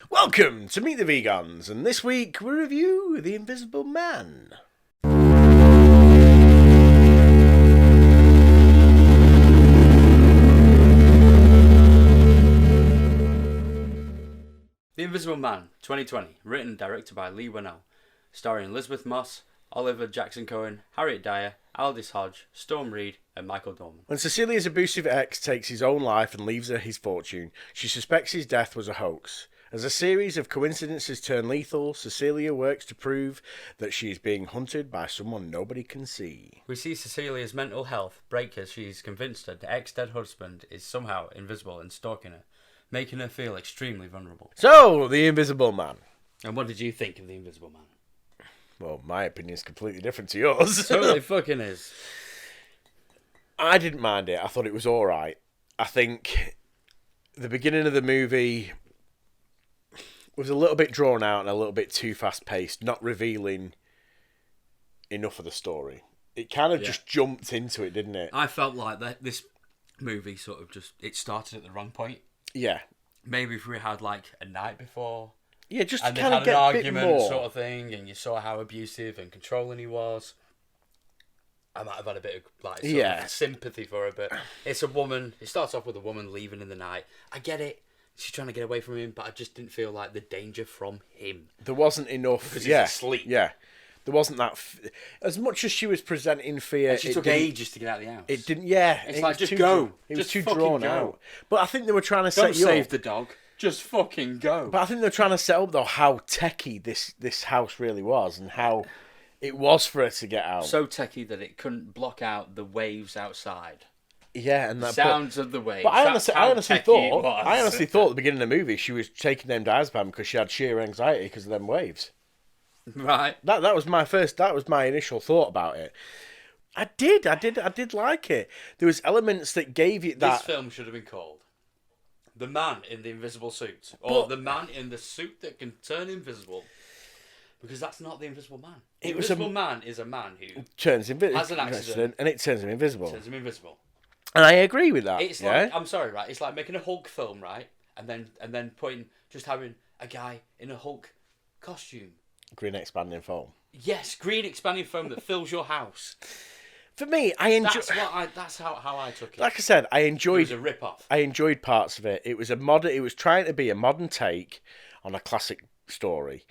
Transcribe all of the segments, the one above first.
Welcome to Meet the Vegans, and this week we review The Invisible Man. The Invisible Man, 2020, written and directed by Leigh WHANNEL, starring Elisabeth Moss, Oliver Jackson-Cohen, Harriet DYER, ALDIS HODGE, Storm Reid, and Michael Dorman. When Cecilia's abusive ex takes his own life and leaves her his fortune, she suspects his death was a hoax. As a series of coincidences turn lethal, Cecilia works to prove that she is being hunted by someone nobody can see. We see Cecilia's mental health break as she is convinced her ex-dead husband is somehow invisible and stalking her, making her feel extremely vulnerable. So, The Invisible Man. And what did you think of The Invisible Man? Well, my opinion is completely different to yours. Totally fucking is. I didn't mind it. I thought it was alright. I think the beginning of the movie was a little bit drawn out and a little bit too fast-paced, not revealing enough of the story. It kind of just jumped into it, didn't it? I felt like this movie sort of it started at the wrong point. Yeah. Maybe if we had like a night before... Yeah, just and to kind of get an a bit argument more sort of thing, and you saw how abusive and controlling he was. I might have had a bit of like of sympathy for her, but it's a woman. It starts off with a woman leaving in the night. I get it. She's trying to get away from him, but I just didn't feel like the danger from him. There wasn't enough. Because he's asleep. Yeah. There wasn't that. As much as she was presenting fear, and she took ages to get out of the house. It didn't. Yeah, it's like just go. It was just too drawn out. But I think they were trying to Don't set you save up. the dog. Just fucking go. But I think they're trying to set up though how techie this house really was and how it was for her to get out. So techie that it couldn't block out the waves outside. Yeah, and the sounds of the waves. But I honestly thought at the beginning of the movie she was taking them diazepam because she had sheer anxiety because of them waves. Right. That was my initial thought about it. I did like it. There was elements that gave you that. This film should have been called The Man in the Invisible Suit, or The Man in the Suit That Can Turn Invisible. Because that's not the Invisible Man. The Invisible Man is a man who has an accident and it turns him invisible. And I agree with that. It's like, I'm sorry, right? It's like making a Hulk film, right? And then just having a guy in a Hulk costume. Green expanding foam. Yes, green expanding foam that fills your house. For me, I enjoyed. That's how I took it. Like I said, I enjoyed. It was a rip-off. I enjoyed parts of it. It was It was trying to be a modern take on a classic story.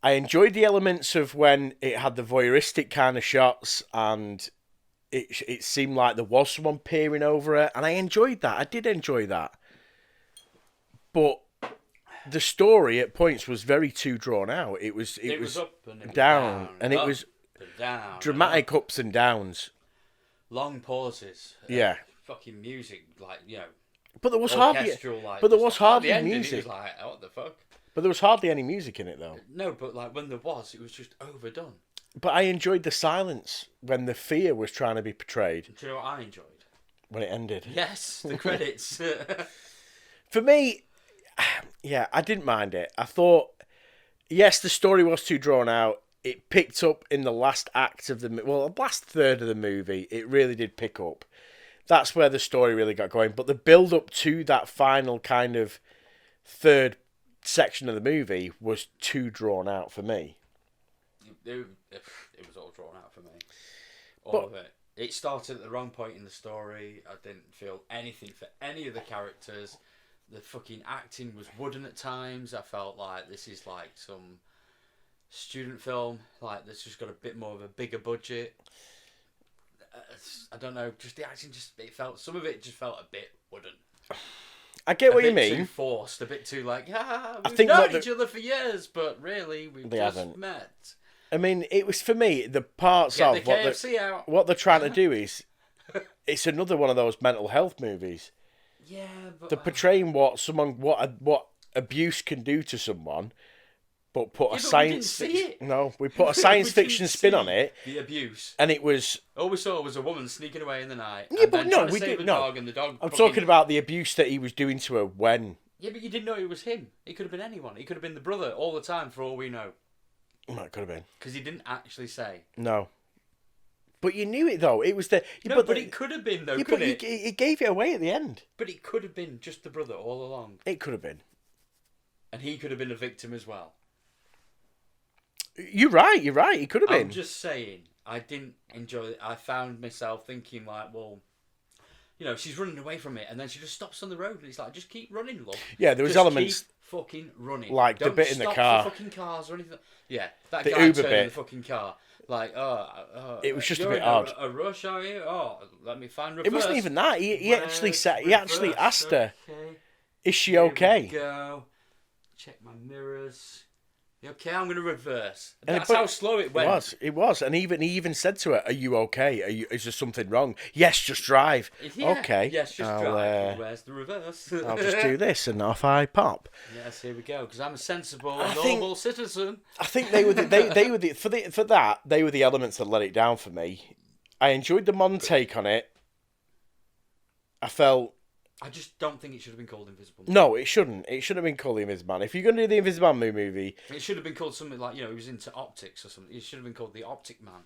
I enjoyed the elements of when it had the voyeuristic kind of shots and it seemed like there was someone peering over it, and I enjoyed that. I did enjoy that. But the story at points was very too drawn out. It was up and down, and it was down, dramatic ups and downs. Long pauses. Yeah. Fucking music, like, you know. But there was hardly music. Like, oh, what the fuck? But there was hardly any music in it, though. No, but like when there was, it was just overdone. But I enjoyed the silence when the fear was trying to be portrayed. Do you know what I enjoyed? When it ended. Yes, the credits. For me, yeah, I didn't mind it. I thought, yes, the story was too drawn out. It picked up in the last act of the last third of the movie. It really did pick up. That's where the story really got going. But the build up to that final kind of third section of the movie was too drawn out for me. It was all drawn out for me. All of it. It started at the wrong point in the story. I didn't feel anything for any of the characters. The fucking acting was wooden at times. I felt like this is like some student film. Like this just got a bit more of a bigger budget. I don't know. Just the acting, some of it just felt a bit wooden. I get what you mean. A bit too forced, a bit too like, we've known each other for years, but really, we've just met. I mean, it was, for me, the parts of what they're trying to do is, it's another one of those mental health movies. Yeah, but... They're portraying what abuse can do to someone, but put a science... we put a science fiction spin on it. The abuse. And it was... All we saw was a woman sneaking away in the night. Yeah, but no, we didn't know. I'm talking about the abuse that he was doing to her when... Yeah, but you didn't know it was him. It could have been anyone. It could have been the brother all the time, for all we know. Well, it could have been. Because he didn't actually say. No. But you knew it, though. It was the... No, but it could have been, though, couldn't it? It gave it away at the end. But it could have been just the brother all along. It could have been. and he could have been a victim as well. You're right. He could have been. I'm just saying, I didn't enjoy it. I found myself thinking like, well, she's running away from it, and then she just stops on the road, and it's like, just keep running, love. Yeah, there was just elements. Keep fucking running. Like Don't the bit in the stop car. For fucking cars or anything. Yeah, that The guy Uber turning bit. the fucking car. Like, it was just a you're bit in odd. A rush, are you? Oh, let me find reverse. It wasn't even that. He actually said. He actually Reverse, asked her, okay. "Is she Here okay?" we go. Check my mirrors. You okay? I'm going to reverse. And That's how slow it went. It was, and he even said to her, "Are you okay? Is there something wrong?" Yes, just drive. Yeah. Okay. Yes, just drive. Where's the reverse? I'll just do this, and off I pop. Yes, here we go. Because I'm a sensible, noble citizen. I think they were the elements that let it down for me. I enjoyed the modern take on it. I just don't think it should have been called Invisible Man. No, it shouldn't. It should have been called The Invisible Man. If you're going to do the Invisible Man movie... It should have been called something like, he was into optics or something. It should have been called The Optic Man.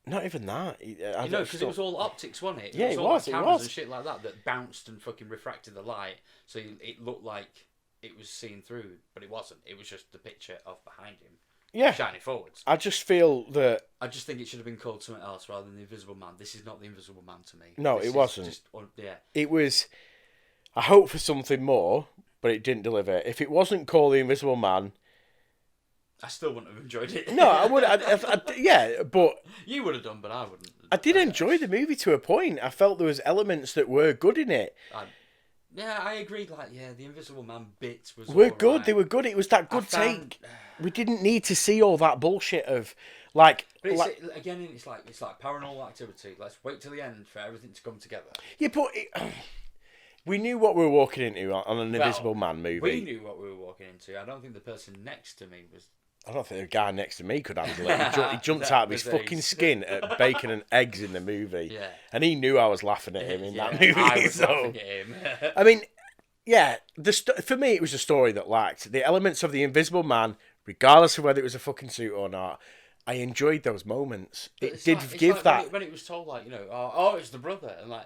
Not even that. Because it was all optics, wasn't it? Yeah, it all was. Like cameras and shit like that bounced and fucking refracted the light. So it looked like it was seen through, but it wasn't. It was just the picture of behind him. Yeah. Shining forwards. I just feel that... I just think it should have been called something else rather than The Invisible Man. This is not The Invisible Man to me. No, it wasn't. Yeah. It was... I hope for something more, but it didn't deliver. If it wasn't called The Invisible Man... I still wouldn't have enjoyed it. No, I would. Yeah, but... You would have done, but I wouldn't. I did enjoy the movie to a point. I felt there was elements that were good in it. I agreed. The Invisible Man bits were good. Right. They were good. It was that good take. We didn't need to see all that bullshit of like. But it's like Paranormal Activity. Let's wait till the end for everything to come together. Yeah, but we knew what we were walking into on an Invisible Man movie. We knew what we were walking into. I don't think the person next to me was. I don't think the guy next to me could handle it. He jumped out of his fucking skin at bacon and eggs in the movie. Yeah. And he knew I was laughing at him in that movie. I was laughing at him. I mean, yeah, for me, it was a story that lacked. The elements of the Invisible Man, regardless of whether it was a fucking suit or not, I enjoyed those moments. It did give that... When it was told, it's the brother. And, I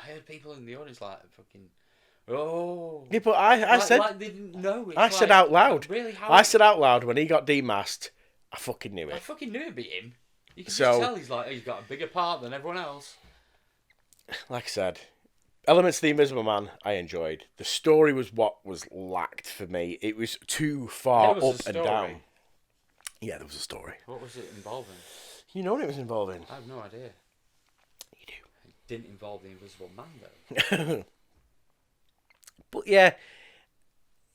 heard people in the audience, fucking... Oh. Yeah, but I said... they didn't know. I said out loud. Really? I said out loud when he got demasked, I fucking knew it. I fucking knew it'd be him. You can just tell he's got a bigger part than everyone else. Like I said, elements of the Invisible Man I enjoyed. The story was what was lacked for me. It was too far up and down. Yeah, there was a story. What was it involving? You know what it was involving? I have no idea. You do. It didn't involve the Invisible Man, though. But yeah,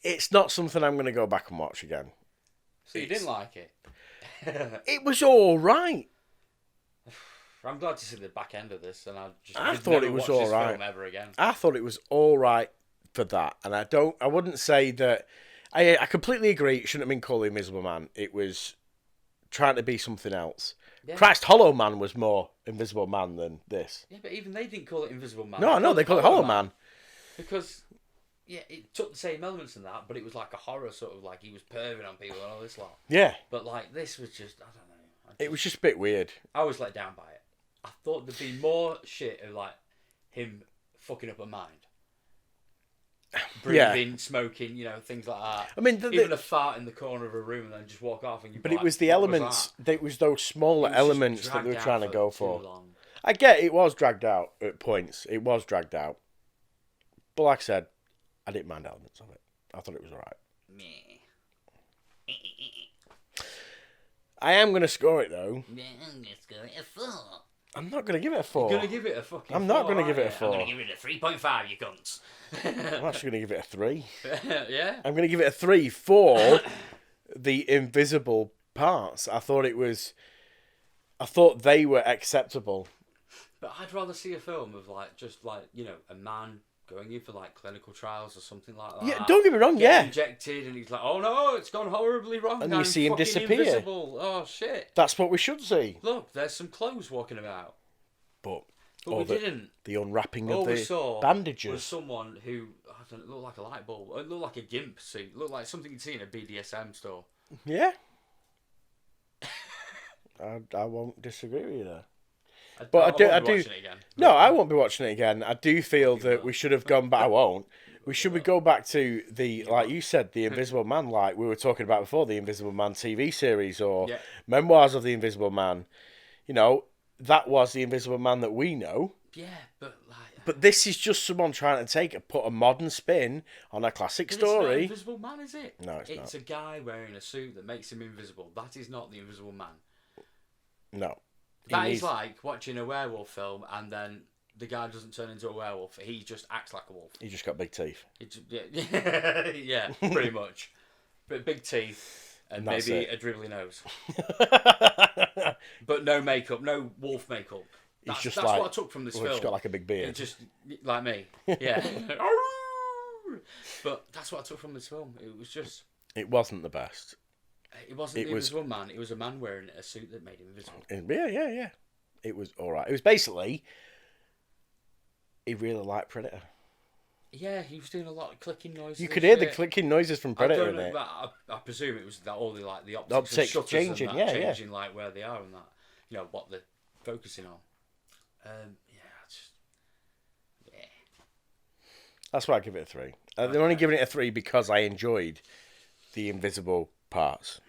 it's not something I'm going to go back and watch again. So you didn't like it? It was all right. I'm glad to see the back end of this, and I thought it was all right. Ever again. I thought it was all right for that, and I wouldn't say that. I completely agree. It shouldn't have been called The Invisible Man. It was trying to be something else. Yeah. Christ, Hollow Man was more Invisible Man than this. Yeah, but even they didn't call it Invisible Man. No, I know they call it Hollow Man. Because, yeah, it took the same elements in that, but it was like a horror sort of he was perving on people and all this lot. Yeah. But this was just, I don't know. It was just a bit weird. I was let down by it. I thought there'd be more shit of him fucking up a mind. Breathing, smoking, things like that. I mean, even a fart in the corner of a room and then just walk off and But it was the elements. It was those smaller elements that they were trying to go for. I get it was dragged out at points. It was dragged out. But like I said, I didn't mind elements of it. I thought it was alright. I am going to score it though. Yeah, I'm going to score it a 4. I'm not going to give it a 4. You're going to give it a fucking 4. I'm not going to give it a 4. I'm going to give it a 3.5, you cunts. I'm actually going to give it a 3. Yeah? I'm going to give it a 3 for the invisible parts. I thought they were acceptable. But I'd rather see a film of a man going in for clinical trials or something like that. Yeah, don't get me wrong, yeah. Injected and he's like, oh no, it's gone horribly wrong. And you see him disappear. Invisible. Oh shit. That's what we should see. Look, there's some clothes walking about. But we didn't. The unwrapping of the bandages. Was someone who looked like a light bulb. It looked like a gimp suit. It looked like something you'd see in a BDSM store. Yeah. I won't disagree with you there. But I do. No, I won't be watching it again. I do feel that we should have gone back. I won't. Should we go back to the, like you said, the Invisible Man, like we were talking about before, the Invisible Man TV series or Memoirs of the Invisible Man. You know, that was the Invisible Man that we know. Yeah, but like... But this is just someone trying to put a modern spin on a classic story. It's not Invisible Man, is it? No, it's not. It's a guy wearing a suit that makes him invisible. That is not the Invisible Man. No. That is like watching a werewolf film and then the guy doesn't turn into a werewolf. He just acts like a wolf. He just got big teeth. Yeah, pretty much. But big teeth and maybe a dribbly nose. But no makeup, no wolf makeup. That's like, what I took from this film. He's got like a big beard. Just like me. Yeah. But that's what I took from this film. It was just... It wasn't the best. It wasn't the Invisible Man. It was a man wearing a suit that made him invisible. Yeah. It was alright. It was basically... He really liked Predator. Yeah, he was doing a lot of clicking noises. You could hear the clicking noises from Predator in it. I presume it was that all the optics and changing, and that, changing like where they are and that, you know, what they're focusing on. That's why I give it a 3. They're only giving it a 3 because I enjoyed the invisible parts.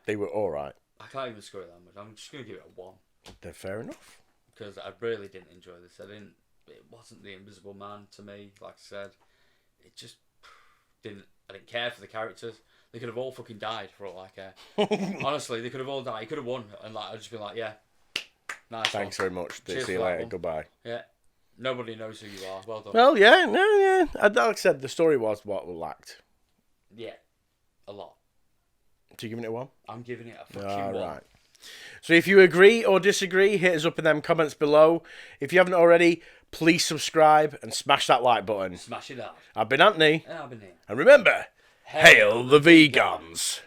They were all right. I can't even score it that much. I'm just going to give it a 1. They're fair enough. Because I really didn't enjoy this. It wasn't the Invisible Man to me. Like I said, it just didn't. I didn't care for the characters. They could have all fucking died for all I care. Honestly, they could have all died. He could have won, and like I'd just be like, yeah, nice. Thanks very much. See you later. Goodbye. Yeah. Nobody knows who you are. Well done. Well, yeah. Like I said, the story was what lacked. Yeah, a lot. So you giving it a 1? I'm giving it a fucking 1. Right. So if you agree or disagree, hit us up in them comments below. If you haven't already, please subscribe and smash that like button. Smash it up. I've been Anthony. And I've been here. And remember, hail the vegans.